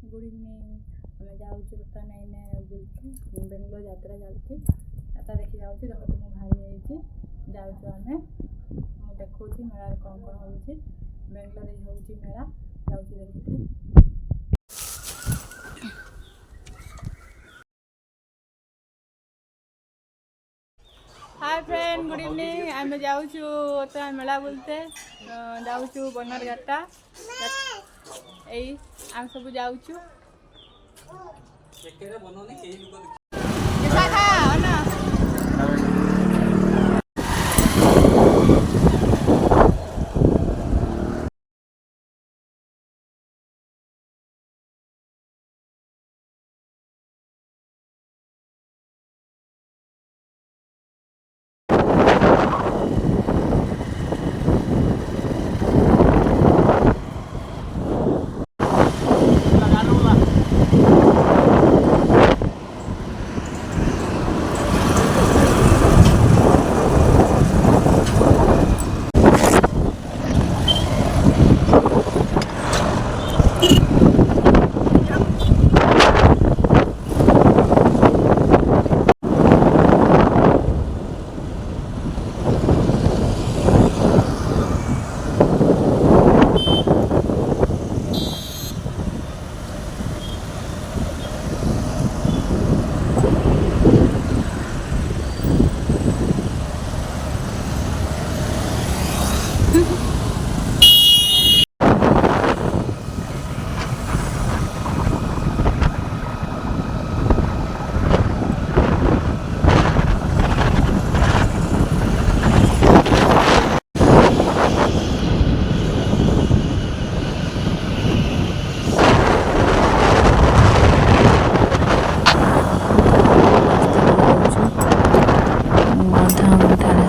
Good evening आम जाऊँ बर्तमान आईने बुलते बेंगलोर यात्रा जाऊँगी यात्रा देखी जाऊँ देख तो मुझे बाहरी जाऊँ आम मुझे देखी मेला कौन कौन हो बेंगलोर हूँ मेला जाऊँ देखते। हाय फ्रेंड गुड इवनिंग आम जाऊँ मेला बुलते जाऊँ बन्नरघाटा यही आम सब जाऊँ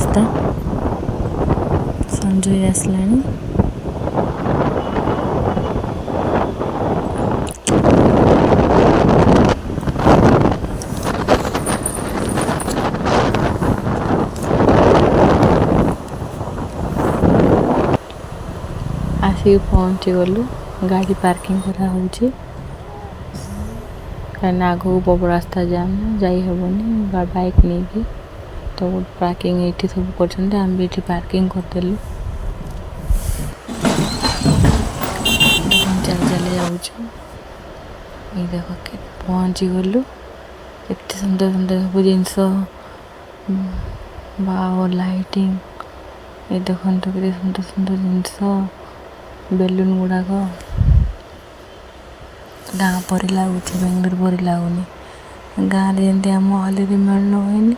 रास्ता संजय आसलानी आसिक पहुँची गलु गाड़ी पार्किंग करा होची कहीं आगू बड़ रास्ता जाम जाई हेबनी बाइक नहीं की तो पार्किंग ये सब कर आम भी ये पार्किंग करदेलु चल चल जाऊँ ये देख के पहुँची गलु केते सुंदर सुंदर सब जिनस वाओ लाइटिंग ये देखो के सुंदर सुंदर जिनस बेलून गुड़ाक गाँ परी लगुच बेंगलोर परी लगुनि गाँव जमी आम हली मेलन हुए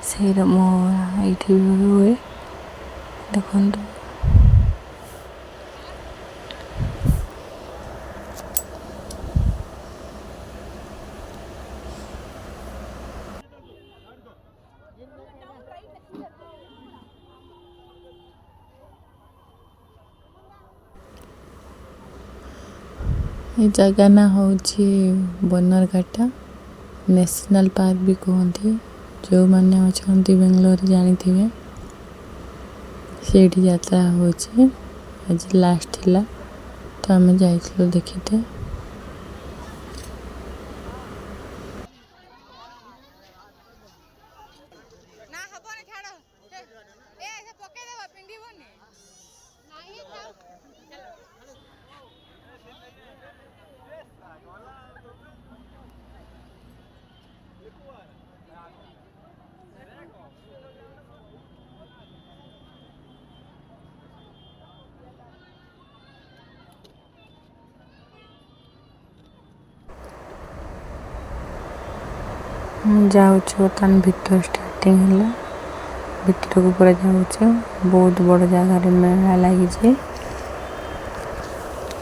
से ये हुए देखु ये जगह ना हूँ बन्नरघाटा नेशनल पार्क भी कहते जो मैंने अच्छा बेंगलोर जानी थे से यात्रा हो आज लास्ट थिला तो आम जाइलु देखते जाऊँ बर्तमान भीतर स्टार्टिंग है भीतर को पूरा जाऊँ बहुत बड़ जगह मेला लगी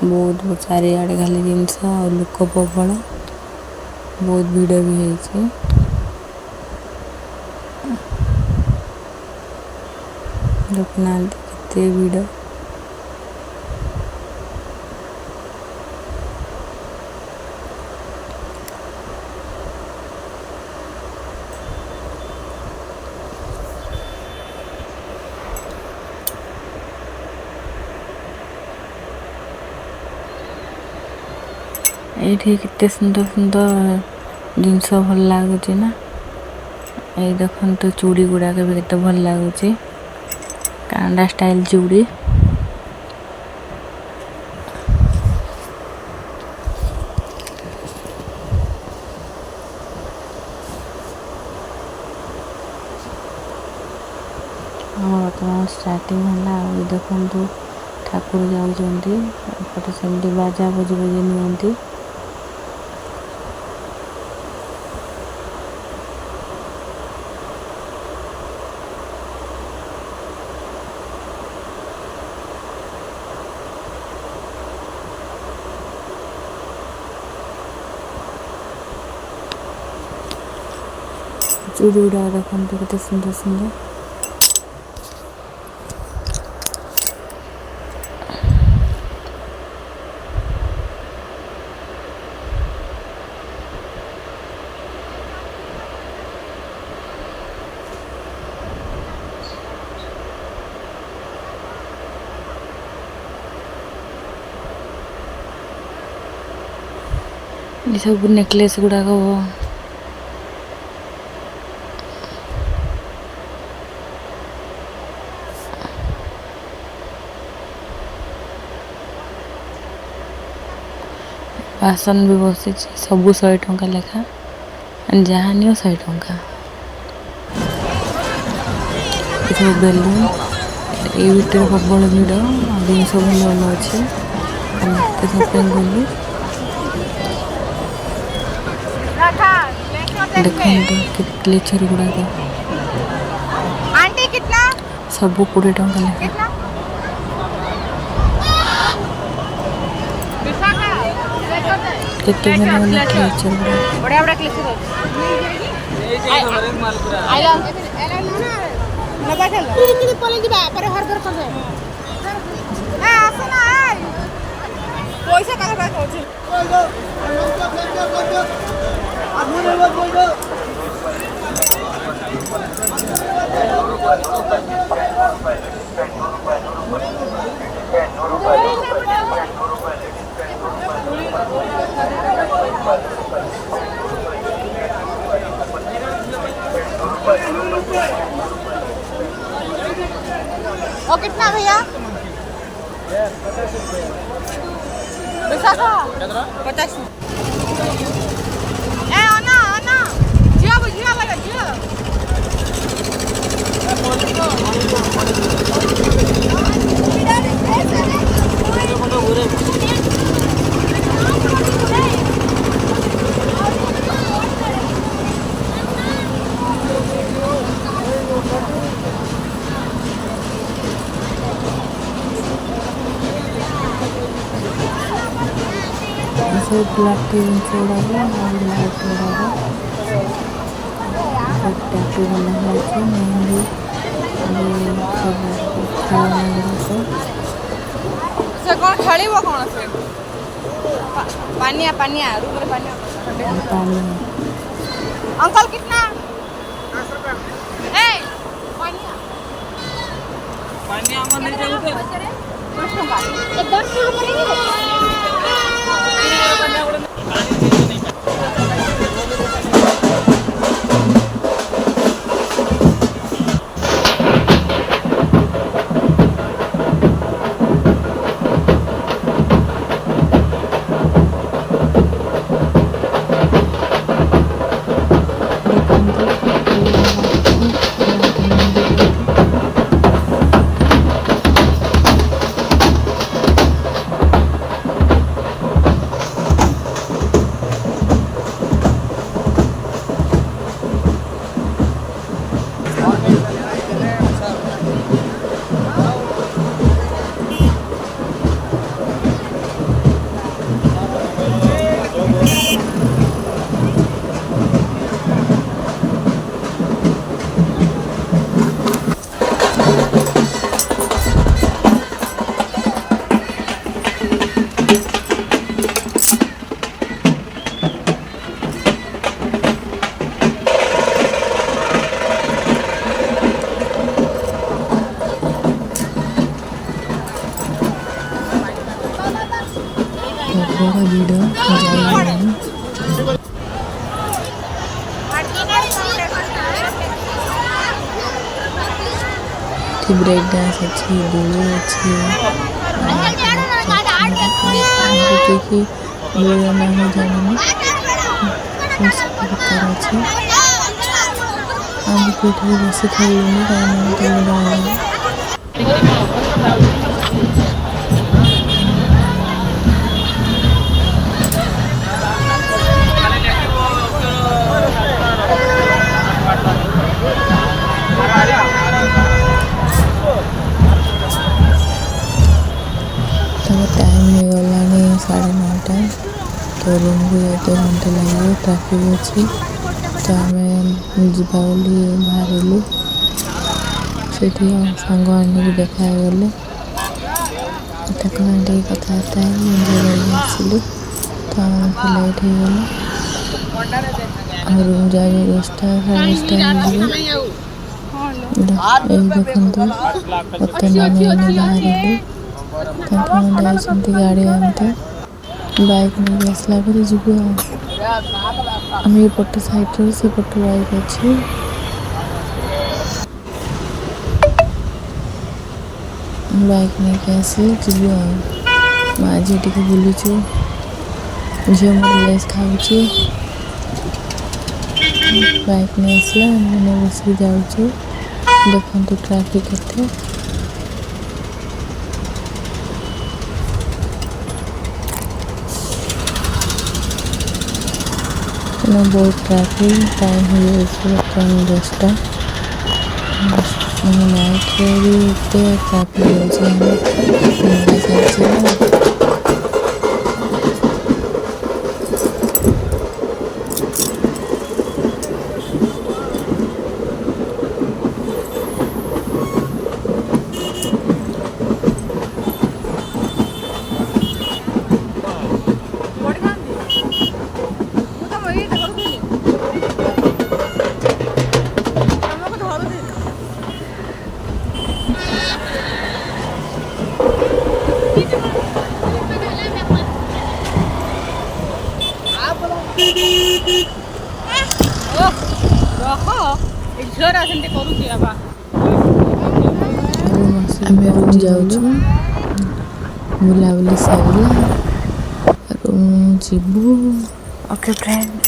बहुत चारिआडे खाली जिनस लोक प्रबल बहुत भिड़ भी है देखना केते भिड़ ये कितने सुंदर सुंदर जिनस भल लगुच ना ये देखो तो चूड़ी गुड़ाक भी केते भल लगुच कांडा स्टाइल चूड़ी बर्तमान स्टार्टिंग है देखु ठाकुर जाऊँपटे सेमती बाजा बजी बजी नियंती चूड़ी गुड़ा देखो केते सुंदर सुंदर ये सब नेकलेस गुड़ाक बासन भी बसी सबू 100 टंका लेखा जहाँ नि 100 टंका सब बेलून ये भितर प्रबल भिड़ जिन सब भल अच्छे गलु देखते क्लेचर गुड़ाक सब 20 टंका लेखा केते भल क्लेचर बड़ा बड़ा क्लेचर और कितना भैया 50 जिया जिया लगा जिया सब प्लास्टिक जिन लाइट गुड़ाक टैटू बना मेहंदी सब से कौन खेलिबो कौन से पानिया पानिया रूम में पानिया अंकल कितना 10 रुपया ए पानिया पानिया मन नहीं जाऊ 10 टका 10 रुपया ଯାଇ ହେଲାନି। ଏଠି ବ୍ରେକ୍ ଡ୍ୟାନ୍ସ ଅଛି, ଦୋଳି ଅଛି, ଯୋଉଟାକି ଦୋଳିର ନାଁ ମୁଁ ଜାଣିନି, ସବୁ ପ୍ରକାର ଅଛି। ଆମେ ଏଠିକି ବେଶୀ ଖେଳିଲୁନି କାରଣ ମୋତେ ଡର ଲାଗେ। ତାପରେ ଟାଇମ୍ ହେଇଗଲାଣି 9:30, ତ ରୁମ୍କୁ ଯାଇତେ ଘଣ୍ଟେ ଲାଗିବ, ଟ୍ରାଫିକ୍ ଅଛି। ତ ଆମେ ଯିବା ବୋଲି ବାହାରିଲୁ। ସେଠି ସାଙ୍ଗମାନେ ବି ଦେଖା ହେଇଗଲେ, ତାଙ୍କ ମାନେ ଟିକେ କଥାବାର୍ତ୍ତା ହେଇ ଏନ୍ଜୟ କରିକି ଆସିଲୁ। ତ ଆମକୁ ଲେଟ୍ ହେଇଗଲା, ଆଉ ରୁମ୍ ଯାଉ 10ଟା 10:30 ହେଇଯିବ। ଏଇ ଦେଖନ୍ତୁ ବର୍ତ୍ତମାନ ଆମେ ବାହାରିଲୁ। ତାଙ୍କମାନେ ଯାଇଛନ୍ତି ଗାଡ଼ି ଆଣିତେ, ବାଇକ୍ ନେଇକି ଆସିଲା ପରେ ଯିବୁ ଆଉ। ଆମେ ଏପଟ ସାଇଡ଼୍ରେ ସେପଟ ବାଇକ୍ ଅଛି। ବାଇକ୍ ନେଇକି ଆସିଲେ ଯିବୁ ଆଉ। ଆଜି ଟିକେ ବୁଲୁଛୁ, ଝିଅ ମୋର ଲେସ୍ ଖାଉଛି। ବାଇକ୍ ନେଇ ଆସିଲା, ଆମେ ବସିକି ଯାଉଛୁ। ଦେଖନ୍ତୁ ଟ୍ରାଫିକ୍ କେତେ। ବହୁତ ଟ୍ରାଫିକ୍, ଟାଇମ୍ ହେଇଯାଇଛି ବର୍ତ୍ତମାନ 10ଟା। ମାନେ ନାଇଟ୍ରେ ବି ଏତେ ଟ୍ରାଫିକ୍ ହେଉଛି, ଆମେ ମେଳା ଚାଲିଛି ନା। ଆମେ ରୁମ୍ ଯାଉଛୁ, ବୁଲାବୁଲି ସରିଲା, ରୁମ୍ ଯିବୁ। Okay friend.